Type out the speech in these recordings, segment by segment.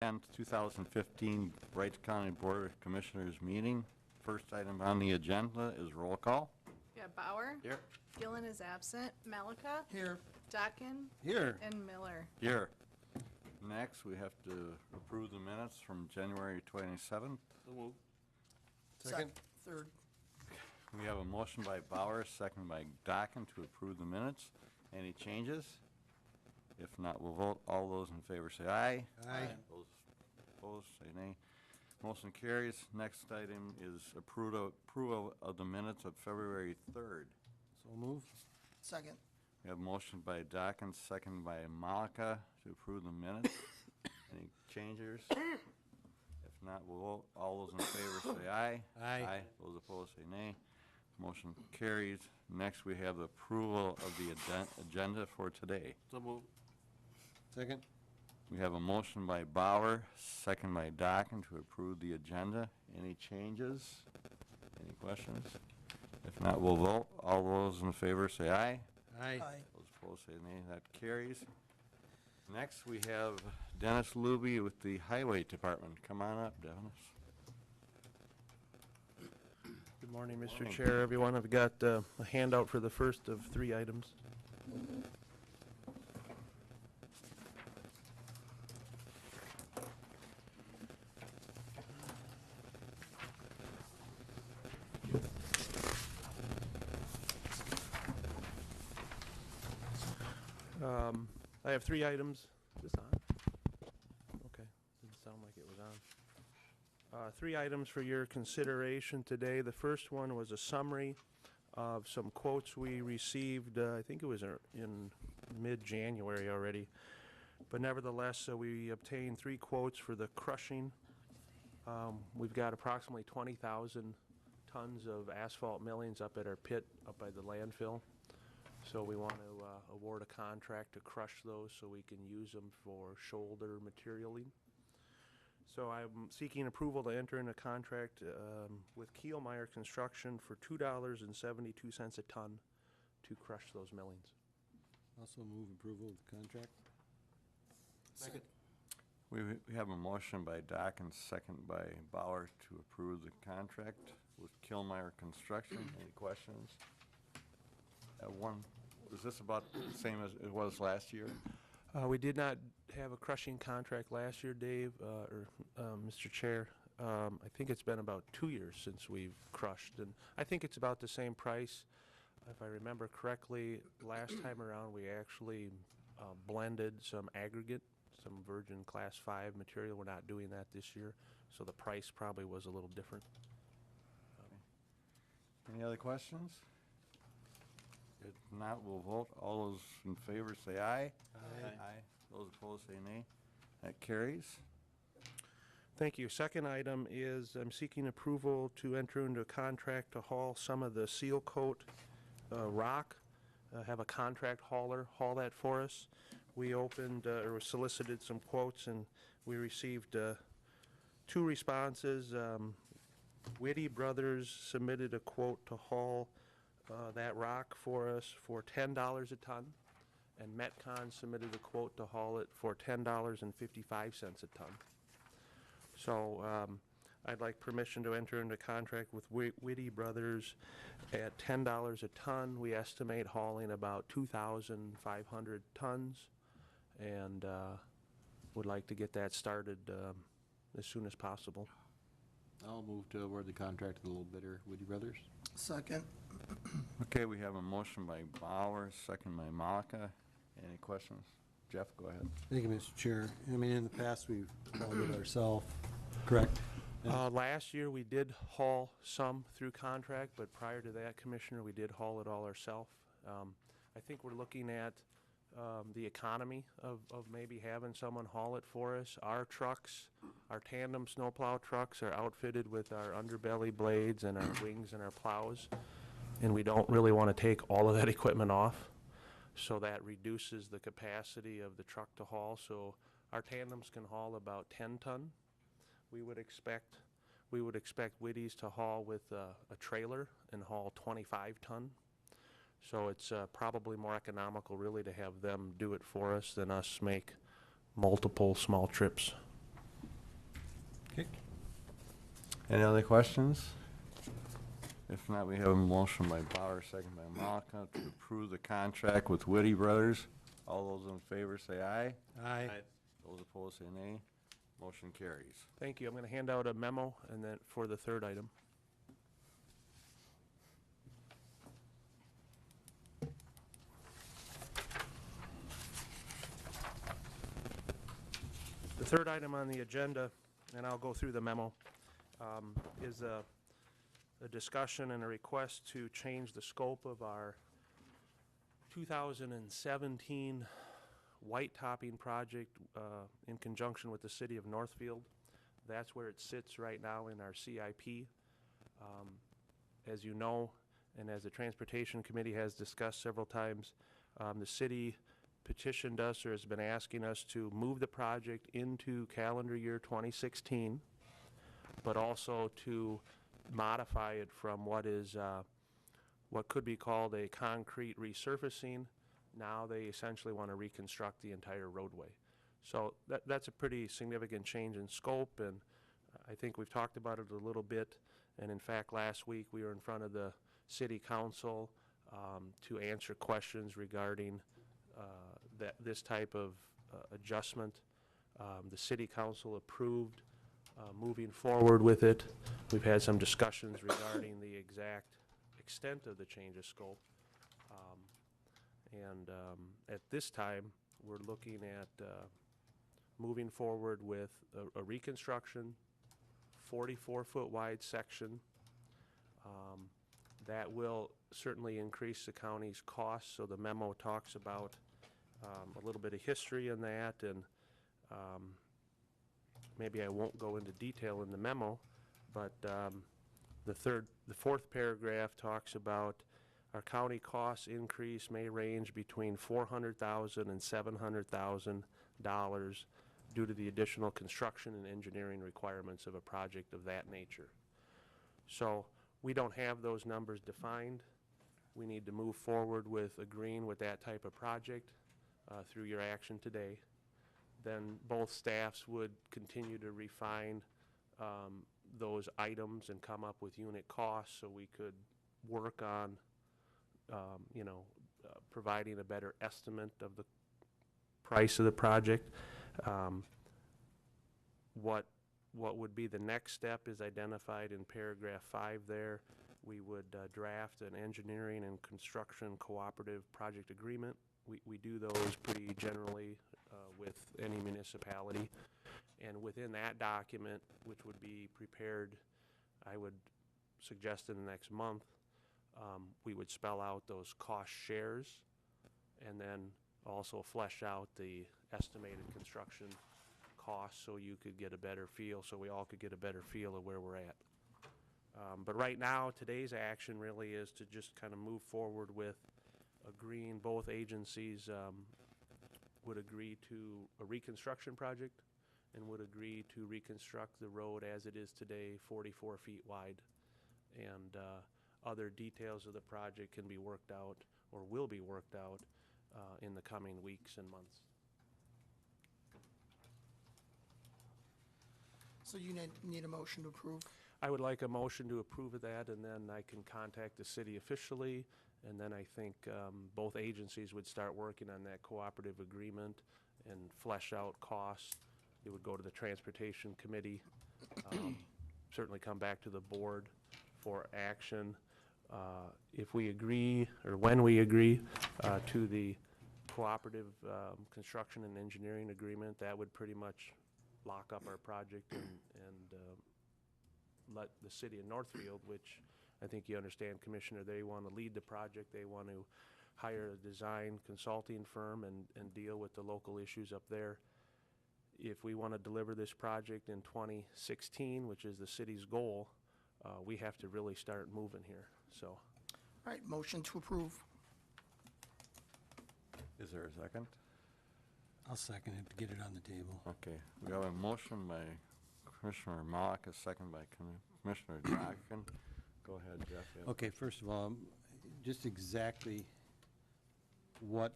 10th, 2015 Wright County Board of Commissioners meeting. First item on the agenda is roll call. Yeah, Bauer. Here. Gillen is absent. Malika. Here. Dockin. Here. And Miller. Here. Next, we have to approve the minutes from January 27th. So moved. Second. Third. We have a motion by Bauer, second by Dockin to approve the minutes. Any changes? If not, we'll vote. All those in favor say aye. Aye. Those opposed say nay. Motion carries. Next item is approval of the minutes of February 3rd. So moved. Second. We have a motion by Dockin, second by Malika to approve the minutes. Any changes? If not, we'll vote. All those in favor say aye. Aye. Those opposed say nay. Motion carries. Next, we have the approval of the agenda for today. So moved. Second. We have a motion by Bauer, second by Dockin to approve the agenda. Any changes? Any questions? If not, we'll vote. All those in favor say aye. Aye. Those opposed say nay. That carries. Next, we have Dennis Luby with the Highway Department. Come on up, Dennis. Good morning, Mr. Morning. Chair, everyone. I've got a handout for the first of 3 items. I have 3 items. Is this on? Okay, didn't sound like it was on. 3 items for your consideration today. The first one was a summary of some quotes we received, I think it was in mid-January already. But nevertheless, we obtained 3 quotes for the crushing. We've got approximately 20,000 tons of asphalt millings up at our pit, up by the landfill. So we want to award a contract to crush those so we can use them for shoulder materialing. So I'm seeking approval to enter into a contract with Kielmeyer Construction for $2.72 a ton to crush those millings. Also move approval of the contract. Second. We have a motion by Dockin, second by Bauer to approve the contract with Kilmeyer Construction. Any questions? Was this about the same as it was last year? We did not have a crushing contract last year, Dave, Mr. Chair. I think it's been about 2 years since we've crushed, and I think it's about the same price. If I remember correctly, last time around, we actually blended some aggregate, some virgin Class 5 material. We're not doing that this year, so the price probably was a little different. Any other questions? If not, we'll vote. All those in favor say aye. Aye. Those opposed say nay. That carries. Thank you. Second item is I'm seeking approval to enter into a contract to haul some of the seal coat rock. Have a contract hauler haul that for us. We opened or solicited some quotes, and we received 2 responses. Whitty Brothers submitted a quote to haul that rock for us for $10 a ton, and Metcon submitted a quote to haul it for $10.55 a ton. So I'd like permission to enter into contract with Whitty Brothers at $10 a ton. We estimate hauling about 2,500 tons, and would like to get that started as soon as possible. I'll move to award the contract to the little bidder, Woody Brothers. Second. Okay, we have a motion by Bauer, second by Malika. Any questions? Jeff, go ahead. Thank you, Mr. Chair. I mean, in the past, we've hauled it ourselves, correct? Last year, we did haul some through contract, but prior to that, Commissioner, we did haul it all ourselves. I think we're looking at the economy of maybe having someone haul it for us. Our trucks, our tandem snowplow trucks are outfitted with our underbelly blades and our wings and our plows, and we don't really want to take all of that equipment off, so that reduces the capacity of the truck to haul. So our tandems can haul about 10 ton. We would expect Whitty's to haul with a trailer and haul 25 ton. So it's probably more economical really to have them do it for us than us make multiple small trips. Any other questions? If not, we have a motion by Bauer, second by Malika, to approve the contract with Whitty Brothers. All those in favor say aye. Aye. Those opposed say nay. Motion carries. Thank you. I'm going to hand out a memo and then for the third item. The third item on the agenda, and I'll go through the memo, is a discussion and a request to change the scope of our 2017 white topping project in conjunction with the city of Northfield. That's where it sits right now in our CIP. As you know, and as the Transportation Committee has discussed several times, the city petitioned us or has been asking us to move the project into calendar year 2016, but also to modify it from what is what could be called a concrete resurfacing. Now they essentially want to reconstruct the entire roadway. So that's a pretty significant change in scope, and I think we've talked about it a little bit. And in fact, last week we were in front of the city council to answer questions regarding this type of adjustment. The city council approved moving forward with it. We've had some discussions regarding the exact extent of the change of scope. At this time, we're looking at moving forward with a reconstruction, 44-foot wide section. That will certainly increase the county's costs, so the memo talks about a little bit of history in that, and maybe I won't go into detail in the memo, but the fourth paragraph talks about our county costs increase may range between $400,000 and $700,000 due to the additional construction and engineering requirements of a project of that nature. So we don't have those numbers defined. We need to move forward with agreeing with that type of project through your action today. Then both staffs would continue to refine those items and come up with unit costs so we could work on providing a better estimate of the price of the project. What would be the next step is identified in paragraph 5 there. We would draft an engineering and construction cooperative project agreement. We do those pretty generally with any municipality. And within that document, which would be prepared, I would suggest in the next month, we would spell out those cost shares and then also flesh out the estimated construction costs so you could get a better feel, so we all could get a better feel of where we're at. But right now, today's action really is to just kind of move forward with agreeing. Both agencies would agree to a reconstruction project and would agree to reconstruct the road as it is today, 44 feet wide. And other details of the project can be worked out or will be worked out in the coming weeks and months. So you need a motion to approve? I would like a motion to approve of that, and then I can contact the city officially, and then I think both agencies would start working on that cooperative agreement and flesh out costs. It would go to the Transportation Committee, certainly come back to the board for action. If we agree, or when we agree to the cooperative construction and engineering agreement, that would pretty much lock up our project and let the city of Northfield, which I think you understand, Commissioner, they want to lead the project. They want to hire a design consulting firm and deal with the local issues up there. If we want to deliver this project in 2016, which is the city's goal, we have to really start moving here. So, All right, motion to approve. Is there a second? I'll second it to get it on the table. Okay, we have a motion by Commissioner Malika, second by Commissioner Dokken. Go ahead, Jeff. Okay, first of all, just exactly what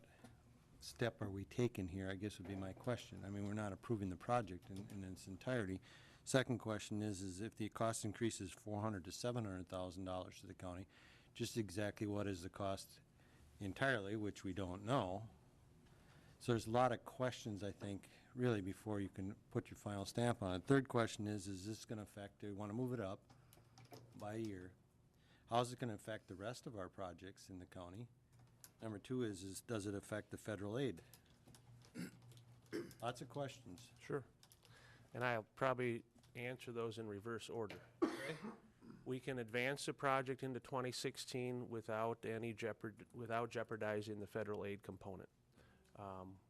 step are we taking here, I guess would be my question. I mean, we're not approving the project in its entirety. Second question is if the cost increases $400,000 to $700,000 to the county, just exactly what is the cost entirely, which we don't know. So there's a lot of questions, I think, really, before you can put your final stamp on it. Third question is this going to affect, do we want to move it up by a year? How's it going to affect the rest of our projects in the county? Number two is does it affect the federal aid? Lots of questions. Sure. And I'll probably answer those in reverse order. We can advance the project into 2016 without without jeopardizing the federal aid component.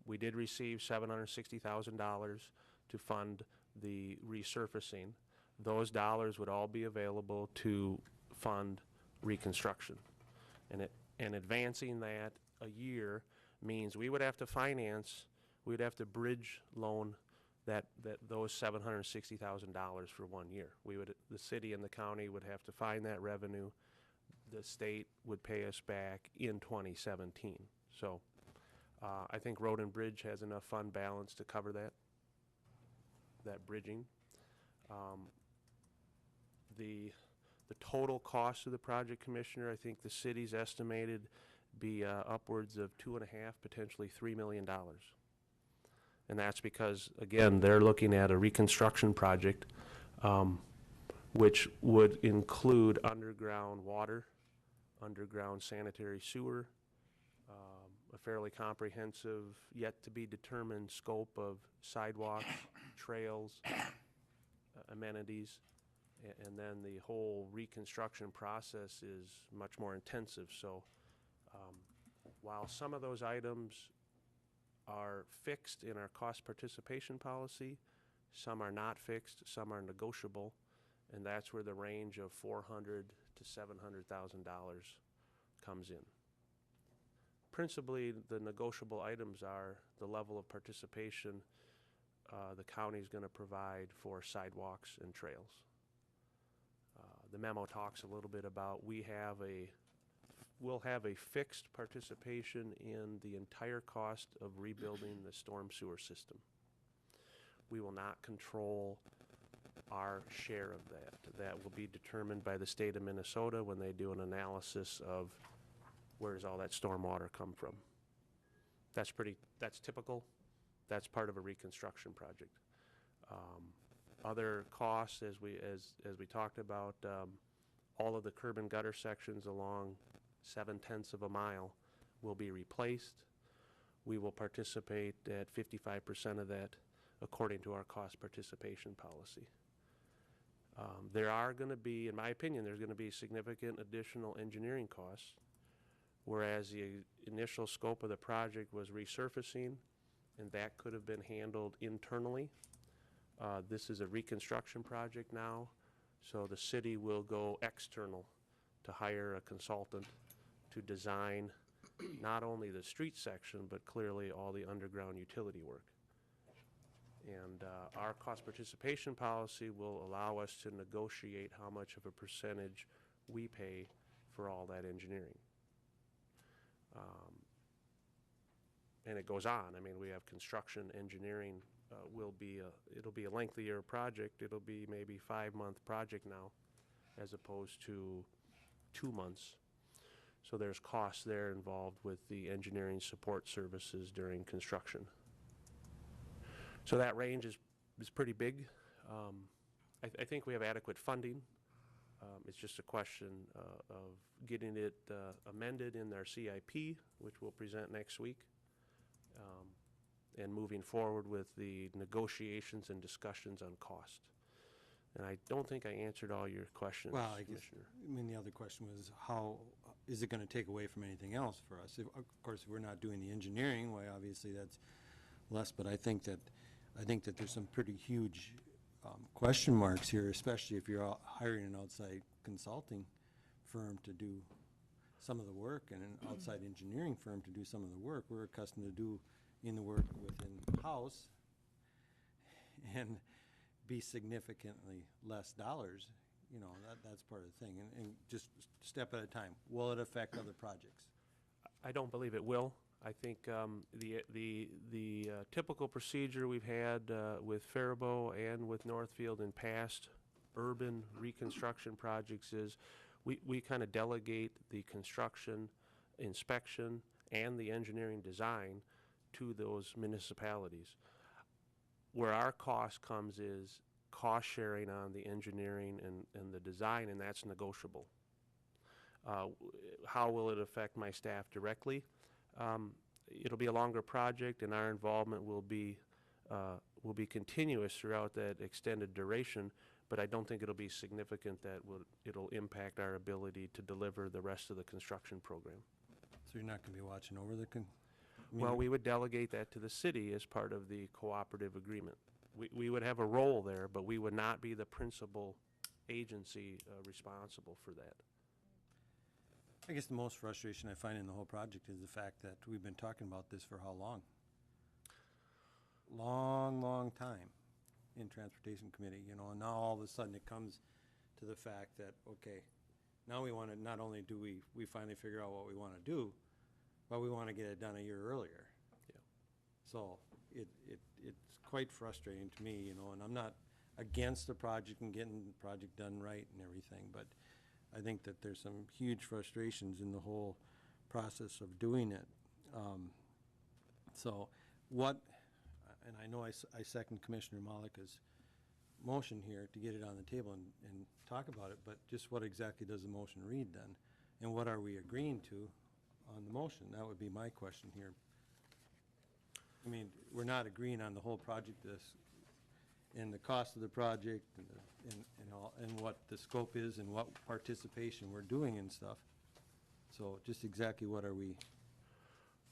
We did receive $760,000 to fund the resurfacing. Those dollars would all be available to fund reconstruction. And advancing that a year means we would have to finance, we'd have to bridge loan those $760,000 for 1 year. The city and the county would have to find that revenue. The state would pay us back in 2017. So I think Road and Bridge has enough fund balance to cover that bridging. The total cost of the project, Commissioner, I think the city's estimated be upwards of $2.5, potentially $3 million. And that's because, again, they're looking at a reconstruction project, which would include underground water, underground sanitary sewer, a fairly comprehensive, yet-to-be-determined scope of sidewalks, trails, amenities, and then the whole reconstruction process is much more intensive. So while some of those items are fixed in our cost participation policy, some are not fixed, some are negotiable, and that's where the range of $400,000 to $700,000 comes in. Principally, the negotiable items are the level of participation the county is going to provide for sidewalks and trails. The memo talks a little bit about we'll have a fixed participation in the entire cost of rebuilding the storm sewer system. We will not control our share of that. That will be determined by the state of Minnesota when they do an analysis of where does all that storm water come from. That's typical. That's part of a reconstruction project. Other costs, as we talked about, all of the curb and gutter sections along 0.7 of a mile will be replaced. We will participate at 55% of that according to our cost participation policy. There are going to be, in my opinion, there's going to be significant additional engineering costs, whereas the initial scope of the project was resurfacing, and that could have been handled internally. This is a reconstruction project now, so the city will go external to hire a consultant to design not only the street section, but clearly all the underground utility work. And our cost participation policy will allow us to negotiate how much of a percentage we pay for all that engineering. And it goes on. I mean, we have construction engineering it'll be a lengthier project. It'll be maybe 5-month project now, as opposed to 2 months. So there's costs there involved with the engineering support services during construction. So that range is pretty big. I think we have adequate funding. It's just a question of getting it amended in their CIP, which we'll present next week, and moving forward with the negotiations and discussions on cost. And I don't think I answered all your questions, Well, I guess, Commissioner. I mean, the other question was how is it going to take away from anything else for us? Of course, if we're not doing the engineering, why obviously that's less, but I think that there's some pretty huge question marks here, especially if you're hiring an outside consulting firm to do some of the work and an outside engineering firm to do some of the work. We're accustomed to do in the work within house and be significantly less dollars. You know, that's part of the thing. And just step at a time. Will it affect other projects? I don't believe it will. I think the typical procedure we've had with Faribault and with Northfield in past urban reconstruction projects is we kind of delegate the construction, inspection, and the engineering design to those municipalities. Where our cost comes is cost sharing on the engineering and the design, and that's negotiable. How will it affect my staff directly? It'll be a longer project, and our involvement will be continuous throughout that extended duration, but I don't think it'll be significant that it'll impact our ability to deliver the rest of the construction program. So you're not going to be watching over the, Well, we would delegate that to the city as part of the cooperative agreement. We would have a role there, but we would not be the principal agency responsible for that. I guess the most frustration I find in the whole project is the fact that we've been talking about this for how long? Long time in Transportation Committee, you know, and now all of a sudden it comes to the fact that, okay, now we want to, not only do we finally figure out what we want to do, but we want to get it done a year earlier. Yeah. So it's quite frustrating to me, you know, and I'm not against the project and getting the project done right and everything, but I think that there's some huge frustrations in the whole process of doing it. So what, and I know I second Commissioner Malika's motion here to get it on the table and talk about it, but just what exactly does the motion read then? And what are we agreeing to on the motion? That would be my question here. I mean, we're not agreeing on the whole project, and the cost of the project, and what the scope is, and what participation we're doing and stuff. So just exactly what are we?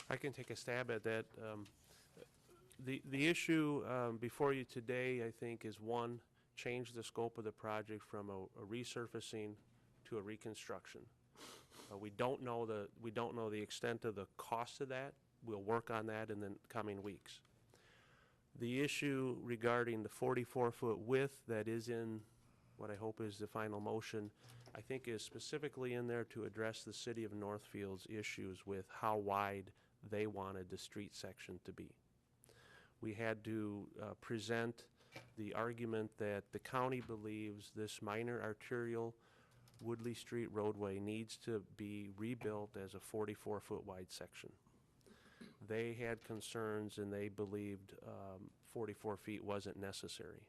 I can take a stab at that. The issue before you today, I think, is one, change the scope of the project from a resurfacing to a reconstruction. We don't know the extent of the cost of that. We'll work on that in the coming weeks. The issue regarding the 44-foot width that is in what I hope is the final motion, I think is specifically in there to address the city of Northfield's issues with how wide they wanted the street section to be. We had to present the argument that the county believes this minor arterial Woodley Street roadway needs to be rebuilt as a 44-foot wide section. They had concerns, and they believed 44 feet wasn't necessary.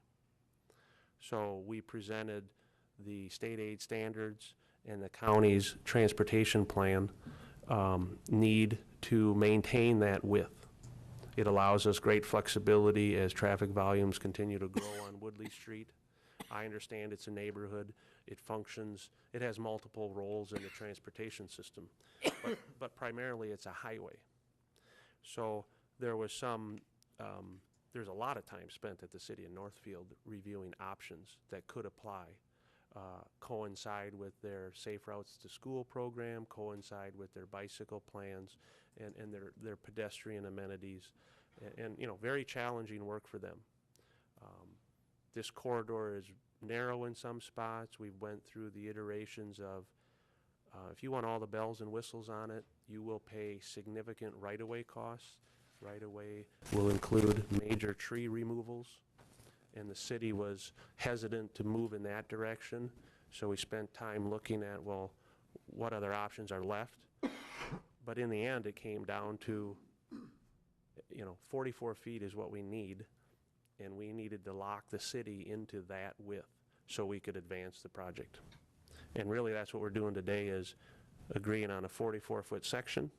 So we presented the state aid standards and the county's transportation plan need to maintain that width. It allows us great flexibility as traffic volumes continue to grow on Woodley Street. I understand it's a neighborhood. It functions, it has multiple roles in the transportation system, but primarily it's a highway. So there was there's a lot of time spent at the city of Northfield reviewing options that could apply, coincide with their Safe Routes to School program, coincide with their bicycle plans, and their pedestrian amenities, and you know, very challenging work for them. This corridor is narrow in some spots. We went through the iterations of if you want all the bells and whistles on it, you will pay significant right-of-way costs. Right-of-way will include major tree removals, and the city was hesitant to move in that direction, so we spent time looking at, well, what other options are left? But in the end, it came down to, you know, 44 feet is what we need, and we needed to lock the city into that width so we could advance the project. And really, that's what we're doing today, is agreeing on a 44-foot section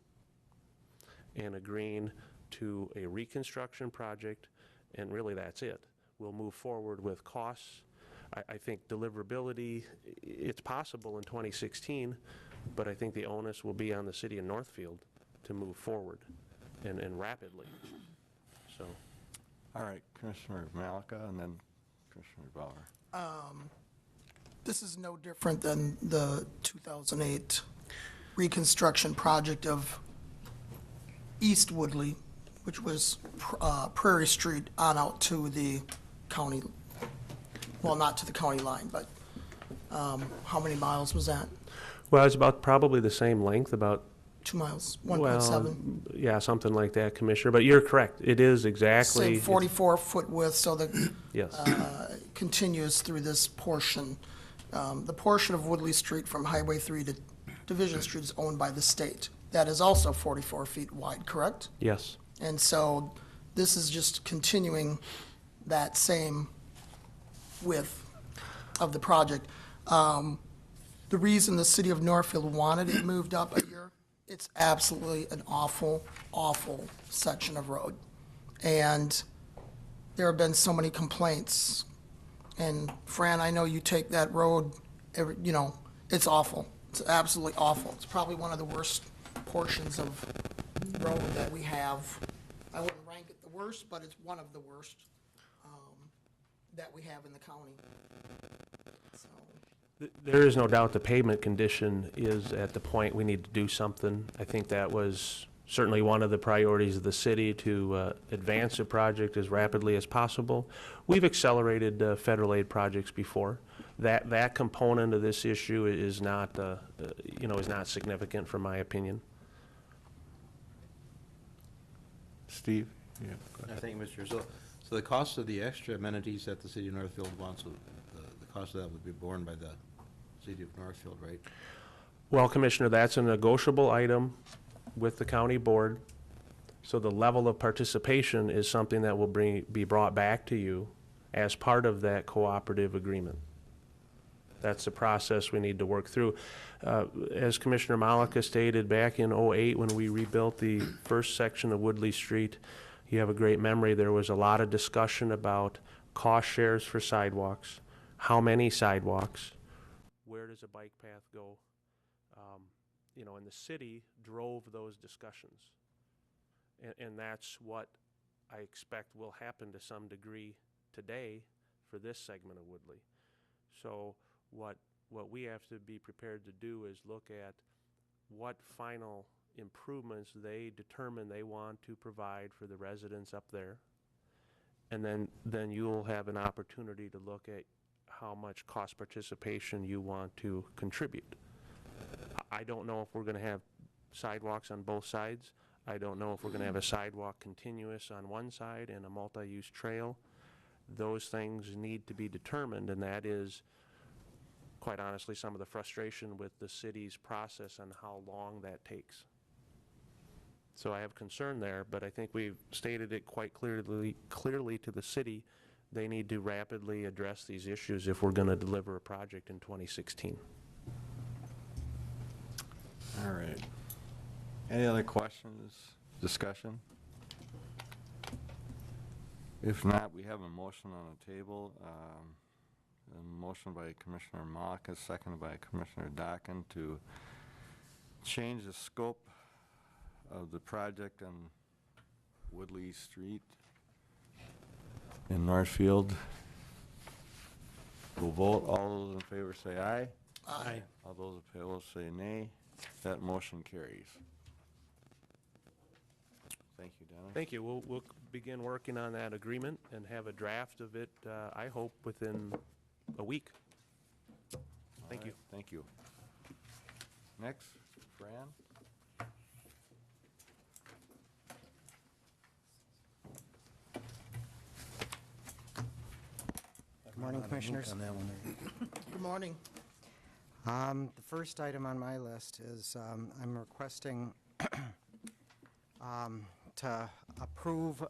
and agreeing to a reconstruction project, and really that's it. We'll move forward with costs. I think deliverability, it's possible in 2016, but I think the onus will be on the city of Northfield to move forward and rapidly. So, All right, Commissioner Malika, and then Commissioner Bauer. This is no different than the 2008 reconstruction project of East Woodley, which was Prairie Street on out to the county, well, not to the county line, but how many miles was that? well, it's about probably the same length, about 2 miles, 1.7. Well, yeah, something like that, Commissioner, but you're correct. It is exactly. Same 44-foot width, so that Yes, continues through this portion. The portion of Woodley Street from Highway 3 to Division Street is owned by the state. That is also 44 feet wide, correct? yes. And so this is just continuing that same width of the project. The reason the city of Northfield wanted it moved up a year, it's absolutely an awful, awful section of road. And there have been so many complaints. And Fran, I know you take that road, it's awful. It's absolutely awful. It's probably one of the worst portions of road that we have. I wouldn't rank it the worst, but it's one of the worst that we have in the county. So, There is no doubt the pavement condition is at the point we need to do something. I think that was certainly one of the priorities of the city to advance the project as rapidly as possible. We've accelerated federal aid projects before. That component of this issue is not, is not significant from my opinion. Steve? Yeah. Thank you, Mr. So the cost of the extra amenities that the city of Northfield wants, the cost of that would be borne by the city of Northfield, right? Well, Commissioner, that's a negotiable item with the county board. So the level of participation is something that will be brought back to you as part of that cooperative agreement. That's the process we need to work through. As Commissioner Malika stated, back in '08, when we rebuilt the first section of Woodley Street, you have a great memory, there was a lot of discussion about cost shares for sidewalks, how many sidewalks, where does a bike path go? And the city drove those discussions. And that's what I expect will happen to some degree today for this segment of Woodley. So what we have to be prepared to do is look at what final improvements they determine they want to provide for the residents up there. And then you'll have an opportunity to look at how much cost participation you want to contribute. I don't know if we're going to have sidewalks on both sides. I don't know if we're going to have a sidewalk continuous on one side and a multi-use trail. Those things need to be determined, and that is, quite honestly, some of the frustration with the city's process on how long that takes. So I have concern there, but I think we've stated it quite clearly to the city. They need to rapidly address these issues if we're going to deliver a project in 2016. All right. Any other questions, discussion? If not, we have a motion on the table. A motion by Commissioner Malika, seconded by Commissioner Dockin to change the scope of the project on Woodley Street in Northfield. We'll vote. All those in favor say aye. Aye. All those opposed say nay. That motion carries. Thank you, Dennis. Thank you. We'll begin working on that agreement and have a draft of it, I hope, within a week. Thank All you. right, thank you. Next, Fran? Good morning, Commissioners. Good morning. The first item on my list is I'm requesting to approve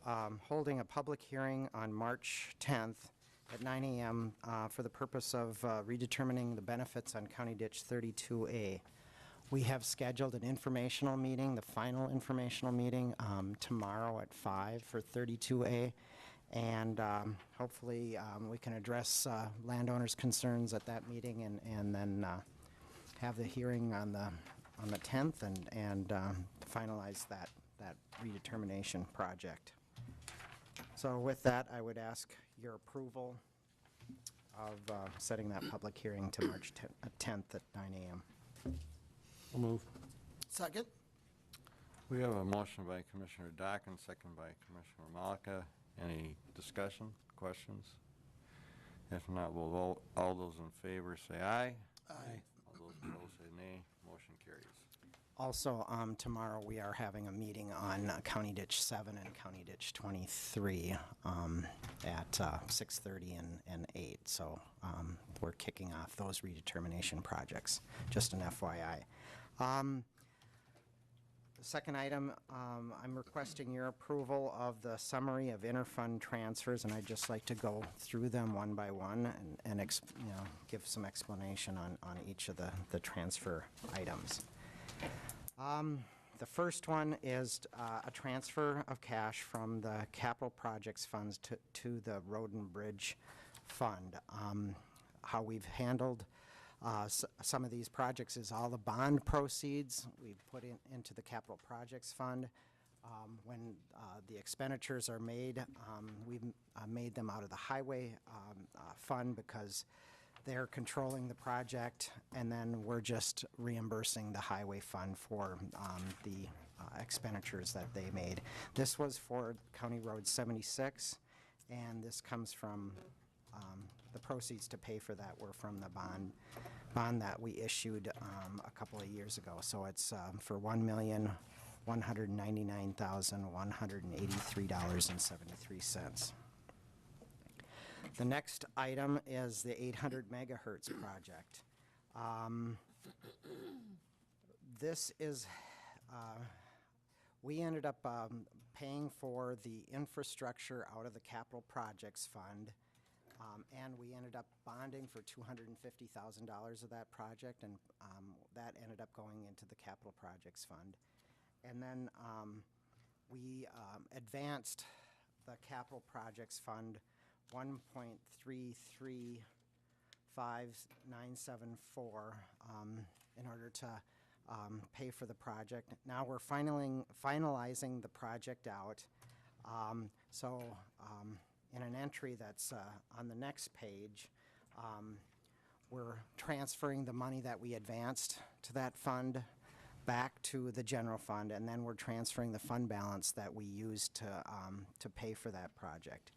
holding a public hearing on March 10th at 9 a.m. For the purpose of redetermining the benefits on County Ditch 32A. We have scheduled an informational meeting, the final informational meeting, tomorrow at 5 for 32A. And hopefully we can address landowners' concerns at that meeting and then have the hearing on the 10th and finalize that redetermination project. So with that, I would ask your approval of setting that public hearing to March 10th at 9 a.m. I'll move. Second? We have a motion by Commissioner Dockin, second by Commissioner Malika. Any discussion, questions? If not, we'll vote. All those in favor say aye. Aye. All those opposed say nay. Motion carries. Also, tomorrow we are having a meeting on County Ditch 7 and County Ditch 23 at 6:30 and 8. So we're kicking off those redetermination projects, just an FYI. The second item, I'm requesting your approval of the summary of interfund transfers, and I'd just like to go through them one by one and give some explanation on each of the transfer items. The first one is a transfer of cash from the capital projects funds to the Road and Bridge Fund. How we've handled some of these projects is all the bond proceeds we've put into the capital projects fund. When the expenditures are made, we've made them out of the highway fund because they're controlling the project, and then we're just reimbursing the highway fund for the expenditures that they made. This was for County Road 76, and this comes from the proceeds to pay for that were from the bond that we issued a couple of years ago. So it's for $1,199,183.73. The next item is the 800 megahertz project. This is, we ended up paying for the infrastructure out of the capital projects fund, and we ended up bonding for $250,000 of that project, and that ended up going into the capital projects fund. And then we advanced the capital projects fund $1.335974 in order to pay for the project. Now we're finalizing the project out. In an entry that's on the next page, we're transferring the money that we advanced to that fund back to the general fund, and then we're transferring the fund balance that we used to pay for that project.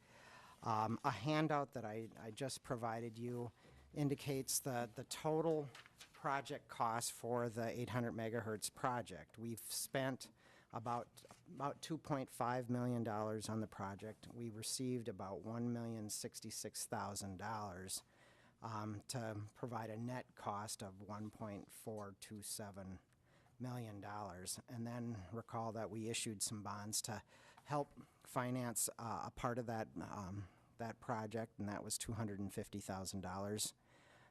A handout that I just provided you indicates the total project cost for the 800 megahertz project. We've spent about $2.5 million on the project. We received about $1,066,000 to provide a net cost of $1.427 million. And then recall that we issued some bonds to help finance a part of that project, and that was $250,000.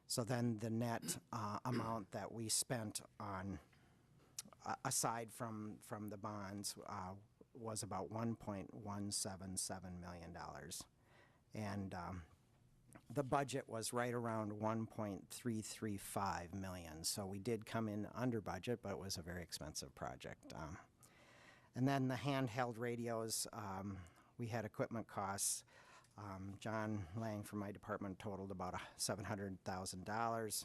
So then the net amount that we spent on, aside from the bonds, was about $1.177 million. And the budget was right around $1.335 million. So we did come in under budget, but it was a very expensive project. And then the handheld radios, we had equipment costs. John Lang from my department totaled about $700,000.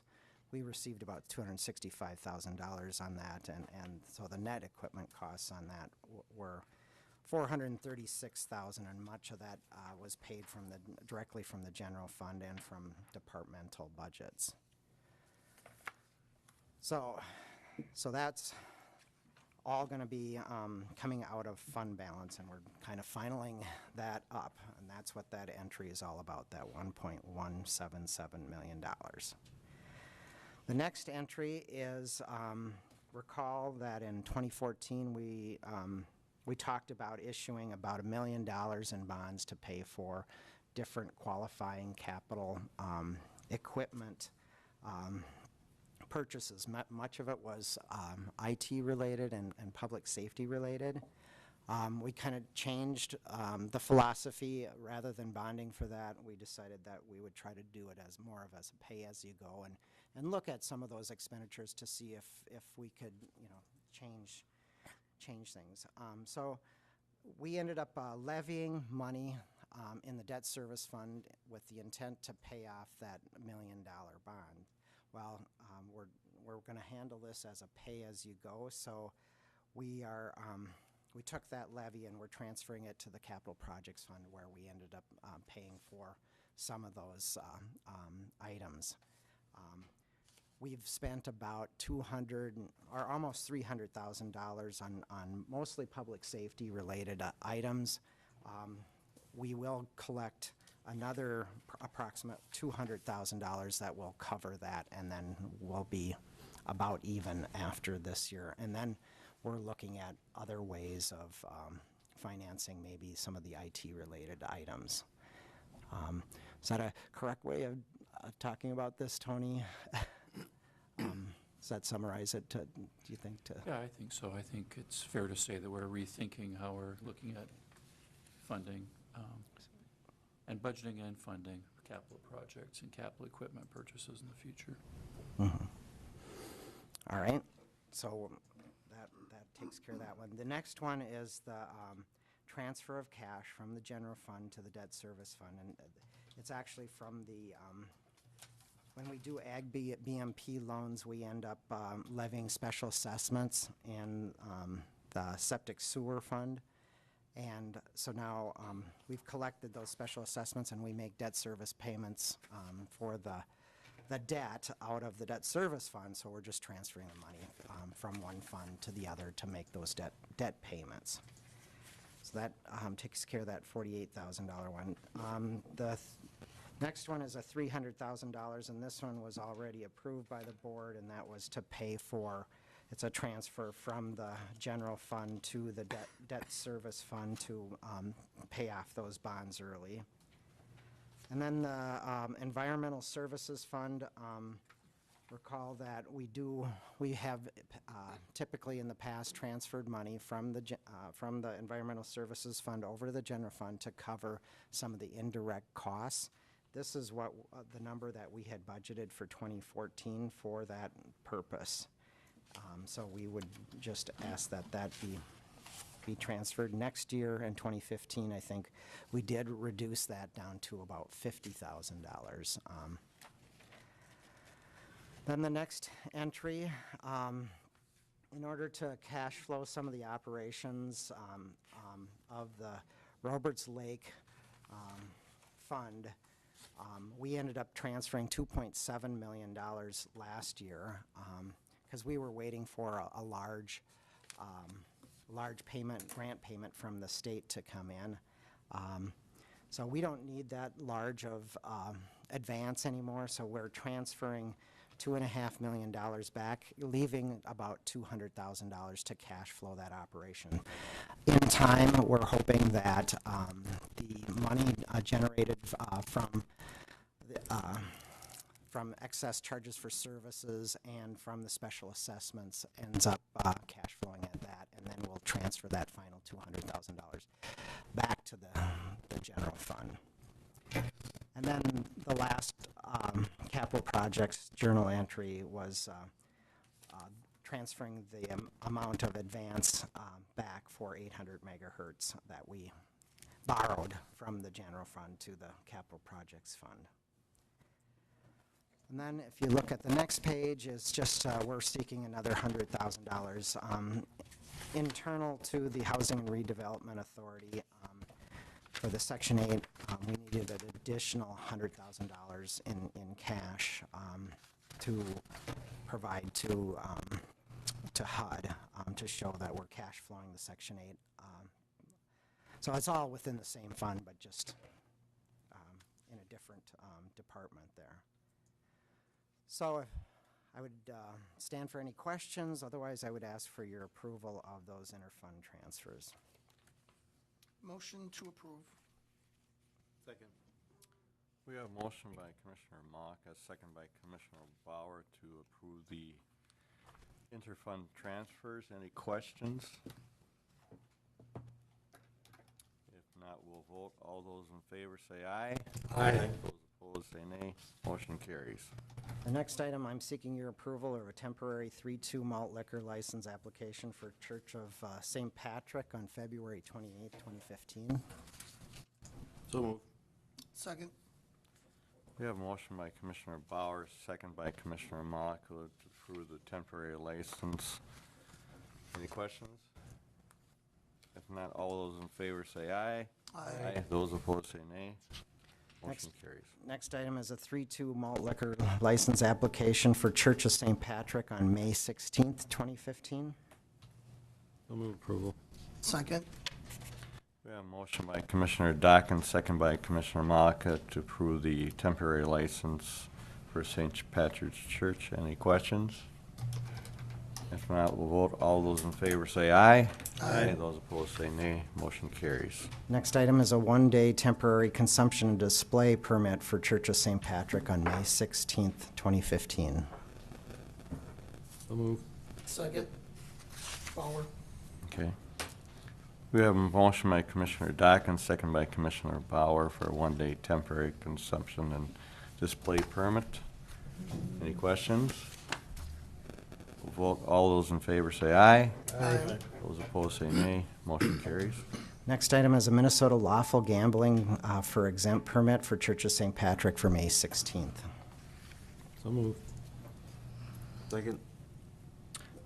We received about $265,000 on that, and so the net equipment costs on that were $436,000, and much of that was paid directly from the general fund and from departmental budgets. So that's all going to be coming out of fund balance, and we're kind of finaling that up, and that's what that entry is all about, that $1.177 million. The next entry is, recall that in 2014 we talked about issuing about $1 million in bonds to pay for different qualifying capital equipment purchases. Much of it was IT related and public safety related. We kind of changed the philosophy. Rather than bonding for that, we decided that we would try to do it as more of as a pay-as-you-go and look at some of those expenditures to see if we could, change things. So we ended up levying money in the debt service fund with the intent to pay off that $1 million bond. Well, we're going to handle this as a pay-as-you-go, so we took that levy and we're transferring it to the capital projects fund, where we ended up paying for some of those items. we've spent about 200, or almost $300,000 on mostly public safety-related items. We will collect another approximate $200,000 that will cover that, and then we'll be about even after this year. And then we're looking at other ways of financing maybe some of the IT-related items. Is that a correct way of talking about this, Tony? Does that summarize it, do you think? Yeah, I think so. I think it's fair to say that we're rethinking how we're looking at funding and budgeting and funding capital projects and capital equipment purchases in the future. All right, so that takes care of that one. The next one is the transfer of cash from the general fund to the debt service fund. And it's actually from the, when we do Ag BMP loans, we end up levying special assessments in the septic sewer fund. And so now we've collected those special assessments and we make debt service payments for the debt out of the debt service fund. So we're just transferring the money from one fund to the other to make those debt payments. So that takes care of that $48,000 one. The next one is a $300,000, and this one was already approved by the board, and that was to pay for, it's a transfer from the general fund to the debt service fund to pay off those bonds early. And then the environmental services fund, recall that we have typically in the past transferred money from the environmental services fund over to the general fund to cover some of the indirect costs. This is what the number that we had budgeted for 2014 for that purpose. So we would just ask that be transferred. Next year in 2015, I think we did reduce that down to about $50,000. Then the next entry, in order to cash flow some of the operations of the Roberts Lake fund, we ended up transferring $2.7 million last year because we were waiting for a large grant payment from the state to come in. So we don't need that large of advance anymore, so we're transferring $2.5 million back, leaving about $200,000 to cash flow that operation. In time, we're hoping that the money generated from excess charges for services and from the special assessments ends up cash flowing at that, and then we'll transfer that final $200,000 back to the general fund. And then the last capital projects journal entry was transferring the amount of advance back for 800 megahertz that we borrowed from the general fund to the capital projects fund. And then if you look at the next page, it's just we're seeking another $100,000 internal to the Housing and Redevelopment Authority. For the Section 8, we needed an additional $100,000 in cash to provide to HUD to show that we're cash flowing the Section 8. So it's all within the same fund, but just in a different department there. So I would stand for any questions. Otherwise, I would ask for your approval of those interfund transfers. Motion to approve. Second. We have a motion by Commissioner Mock, a second by Commissioner Bauer to approve the interfund transfers. Any questions? If not, we'll vote. All those in favor say aye. Aye. Those opposed say nay. Motion carries. The next item, I'm seeking your approval of a temporary 3-2 malt liquor license application for Church of St. Patrick on February 28, 2015. So moved. Second. We have a motion by Commissioner Bauer, second by Commissioner Mock to approve the temporary license. Any questions? If not, all those in favor say aye. Aye. Those opposed say nay. Motion carries. Next item is a 3-2 malt liquor license application for Church of St. Patrick on May 16th, 2015. So move approval. Second. We have a motion by Commissioner Dockin, second by Commissioner Malika to approve the temporary license for St. Patrick's Church. Any questions? If not, we'll vote. All those in favor say aye. Aye. Those opposed say nay. Motion carries. Next item is a 1-day temporary consumption and display permit for Church of St. Patrick on May 16th, 2015. So move. Second. Bauer. Okay. We have a motion by Commissioner Dockin, second by Commissioner Bauer for a 1-day temporary consumption and display permit. Any questions? We'll vote. All those in favor say aye. Aye. Those opposed say nay. Motion carries. Next item is a Minnesota lawful gambling for exempt permit for Church of St. Patrick for May 16th. So move. Second.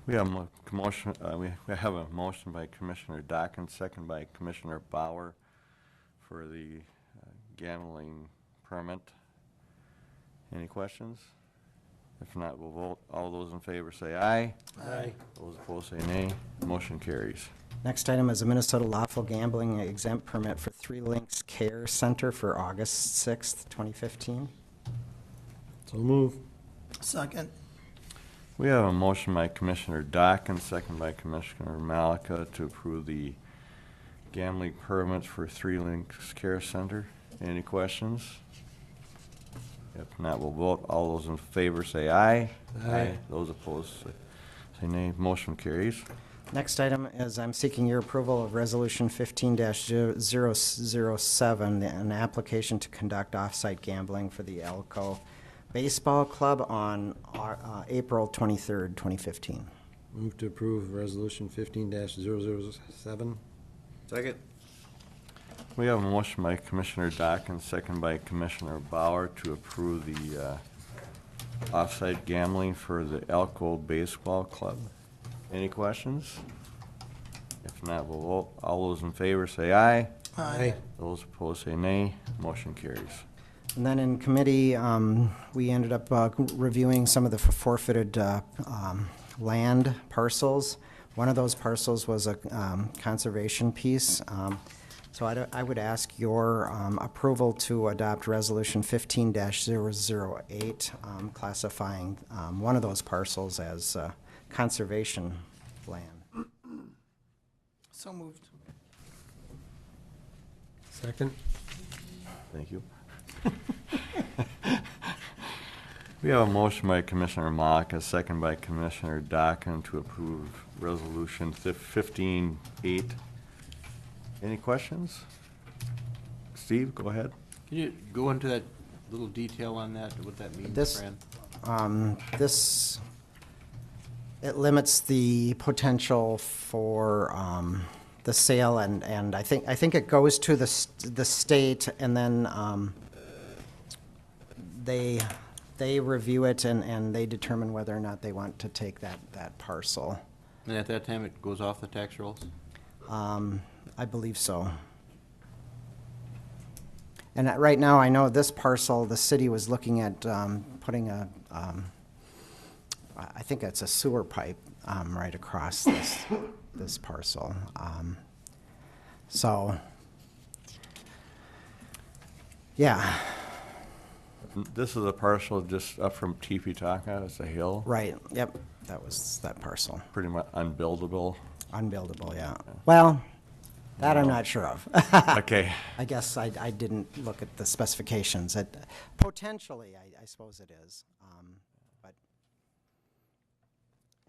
We have a motion, we have a motion by Commissioner Dockin, second by Commissioner Bauer for the gambling permit. Any questions? If not, we'll vote. All those in favor say aye. Aye. Those opposed say nay. Motion carries. Next item is a Minnesota lawful gambling exempt permit for 3 Links Care Center for August 6th, 2015. So move. Second. We have a motion by Commissioner Dockin, second by Commissioner Malika to approve the gambling permits for 3 Links Care Center. Any questions? If not, we'll vote. All those in favor say aye. Aye. Those opposed say nay. Motion carries. Next item is I'm seeking your approval of Resolution 15-007, an application to conduct off-site gambling for the Elko Baseball Club on April 23rd, 2015. Move to approve resolution 15-007. Second. We have a motion by Commissioner Dockin, second by Commissioner Bauer to approve the off-site gambling for the Elko Baseball Club. Any questions? If not, we'll vote. All those in favor say aye. Aye. Those opposed say nay. Motion carries. And then in committee, we ended up reviewing some of the forfeited land parcels. One of those parcels was a conservation piece. So I would ask your approval to adopt Resolution 15-008, classifying one of those parcels as conservation land. So moved. Second. Thank you. We have a motion by Commissioner Mock, a second by Commissioner Dockin to approve Resolution 15-8. Any questions? Steve, go ahead. Can you go into that little detail on that, what that means, This- Fran? It limits the potential for the sale, and I think it goes to the state, and then they review it, and they determine whether or not they want to take that parcel. And at that time, it goes off the tax rolls? I believe so. And right now, I know this parcel, the city was looking at putting I think it's a sewer pipe right across this parcel. So, yeah, This is a parcel just up from Teepee-Taka. It's a hill, right, yep, that was that parcel. pretty much unbuildable. Unbuildable, yeah. Well, that I'm not sure of. Okay. I guess I didn't look at the specifications. Potentially, I suppose it is.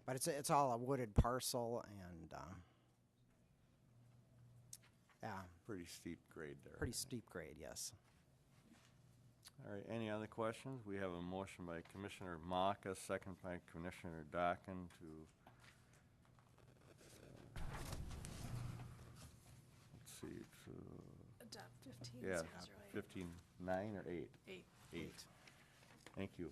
But it's all a wooded parcel, and, yeah, Pretty steep grade there. pretty steep grade, yes. All right, any other questions? We have a motion by Commissioner Mock, a second by Commissioner Dockin to, let's see, Adopt 15. yeah, 008. 15-9 or 8? 8. 8. Thank you.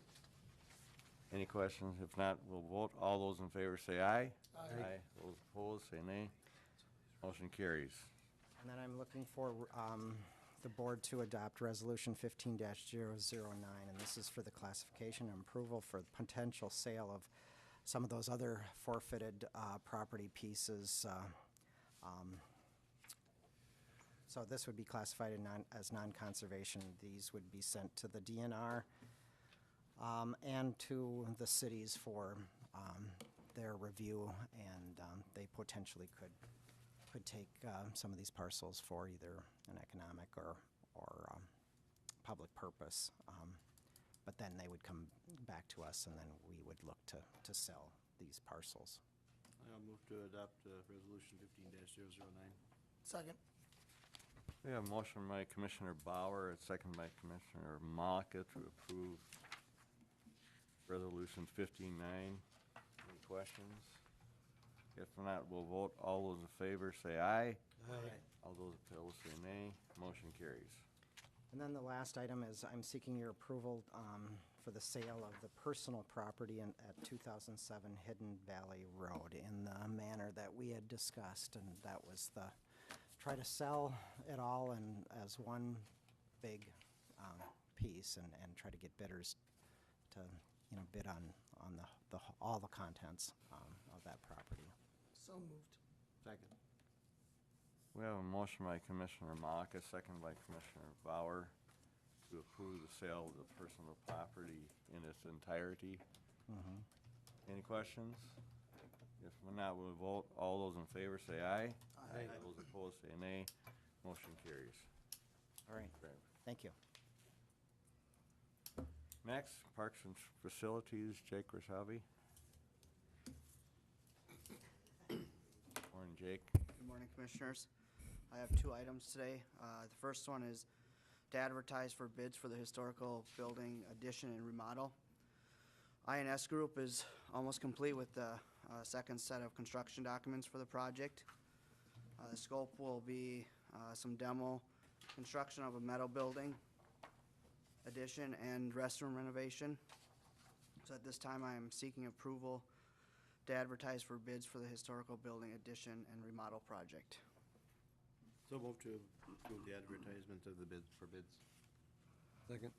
Any questions? If not, we'll vote. All those in favor say aye. Aye. Those opposed say nay. Motion carries. And then I'm looking for the board to adopt Resolution 15-009, and this is for the classification and approval for the potential sale of some of those other forfeited property pieces. So this would be classified as non-conservation. These would be sent to the DNR and to the cities for their review, and they potentially could take some of these parcels for either an economic or public purpose. But then they would come back to us, and then we would look to sell these parcels. I'll move to adopt Resolution 15-009. Second. We have a motion by Commissioner Bauer, a second by Commissioner Malika to approve Resolution 15-9. Any questions? If not, we'll vote. All those in favor say aye. Aye. All those opposed say nay. Motion carries. And then the last item is I'm seeking your approval for the sale of the personal property at 2007 Hidden Valley Road in the manner that we had discussed, and that was try to sell it all and as one big piece and try to get bidders to, bid on all the contents of that property. So moved. Second. We have a motion by Commissioner Malika, second by Commissioner Bauer to approve the sale of the personal property in its entirety. Any questions? If not, we'll vote. All those in favor say aye. Aye. Those opposed say nay. Motion carries. All right, thank you. Next, Parks and Facilities, Jake Roshavi. Morning, Jake. Good morning, Commissioners. I have two items today. The first one is to advertise for bids for the historical building addition and remodel. INS Group is almost complete with the second set of construction documents for the project. The scope will be some demo, construction of a metal building addition, and restroom renovation. So at this time, I am seeking approval to advertise for bids for the historical building addition and remodel project. So move to approve the advertisement of the bids for bids. Second?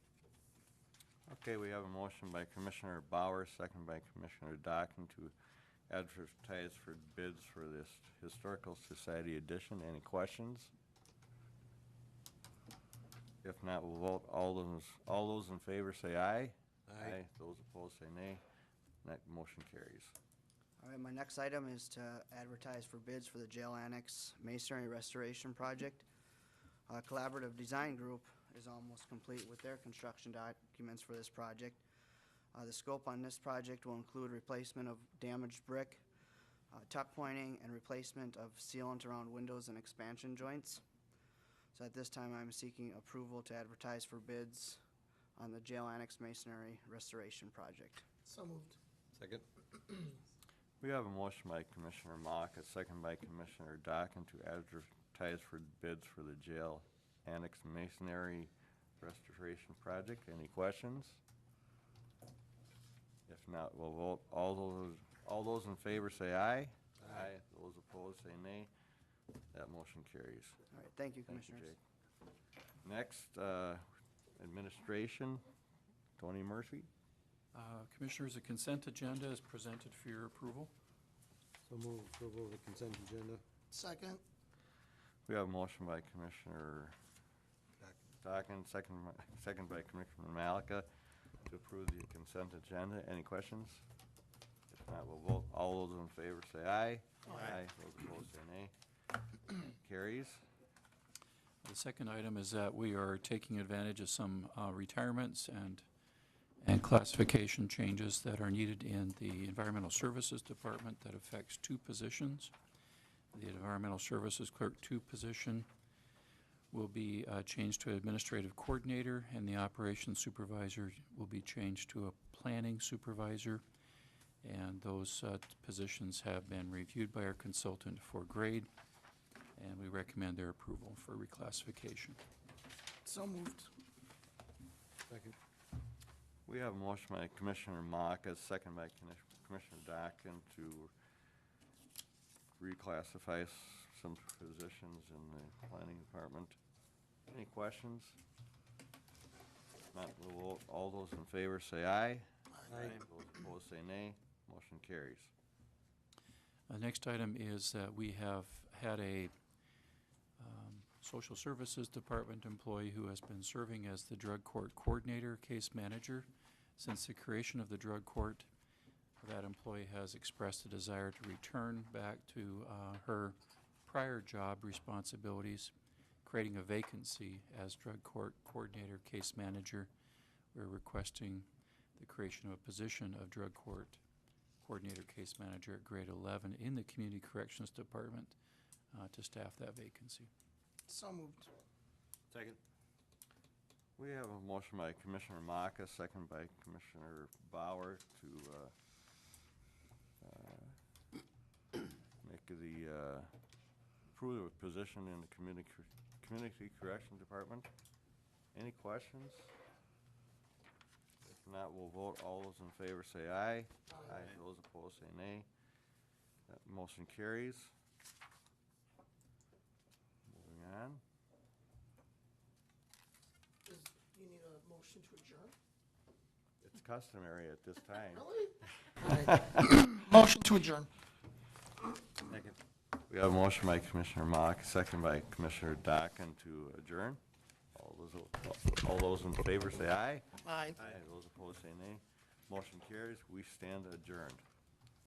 Okay, we have a motion by Commissioner Bauer, second by Commissioner Dockin to advertise for bids for this Historical Society addition. Any questions? If not, we'll vote. All those in favor say aye. Aye. Those opposed say nay. That motion carries. All right, my next item is to advertise for bids for the jail annex masonry restoration project. Collaborative Design Group is almost complete with their construction documents for this project. The scope on this project will include replacement of damaged brick, tuck pointing, and replacement of sealant around windows and expansion joints. So at this time, I'm seeking approval to advertise for bids on the jail annex masonry restoration project. So moved. Second. We have a motion by Commissioner Mock, a second by Commissioner Dockin to advertise for bids for the jail annex masonry restoration project. Any questions? If not, we'll vote. All those in favor say aye. Aye. Those opposed say nay. That motion carries. All right, thank you, Thank you, Commissioners. Jake. Next, Administration, Tony Murphy. Commissioners, a consent agenda is presented for your approval. So move approval of the consent agenda. Second. We have a motion by Commissioner Dockin, second by Commissioner Malika to approve the consent agenda. Any questions? If not, we'll vote. All those in favor say aye. Aye. Those opposed say nay. Carries. The second item is that we are taking advantage of some retirements and classification changes that are needed in the Environmental Services Department that affects two positions. The Environmental Services Clerk 2 position will be changed to Administrative Coordinator, and the Operations Supervisor will be changed to a Planning Supervisor. And those positions have been reviewed by our consultant for grade, and we recommend their approval for reclassification. So moved. Second? We have a motion by Commissioner Mock, a second by Commissioner Dockin to reclassify some positions in the Planning Department. Any questions? Not, we'll vote. All those in favor say aye. Aye. Those opposed say nay. Motion carries. Next item is that we have had a Social Services Department employee who has been serving as the drug court coordinator, case manager. Since the creation of the drug court, that employee has expressed a desire to return back to her prior job responsibilities, creating a vacancy as drug court coordinator, case manager. We're requesting the creation of a position of drug court coordinator, case manager at grade 11 in the Community Corrections Department to staff that vacancy. So moved. Second. We have a motion by Commissioner Maka, second by Commissioner Bauer to make the approve the position in the Community Correction Department. Any questions? If not, we'll vote. All those in favor say aye. Aye. Those opposed say nay. That motion carries. Moving on. You need a motion to adjourn? It's customary at this time. Really? Motion to adjourn. Second. We have a motion by Commissioner Mock, second by Commissioner Dockin to adjourn. All those in favor say aye. Aye. Those opposed say nay. Motion carries. We stand adjourned.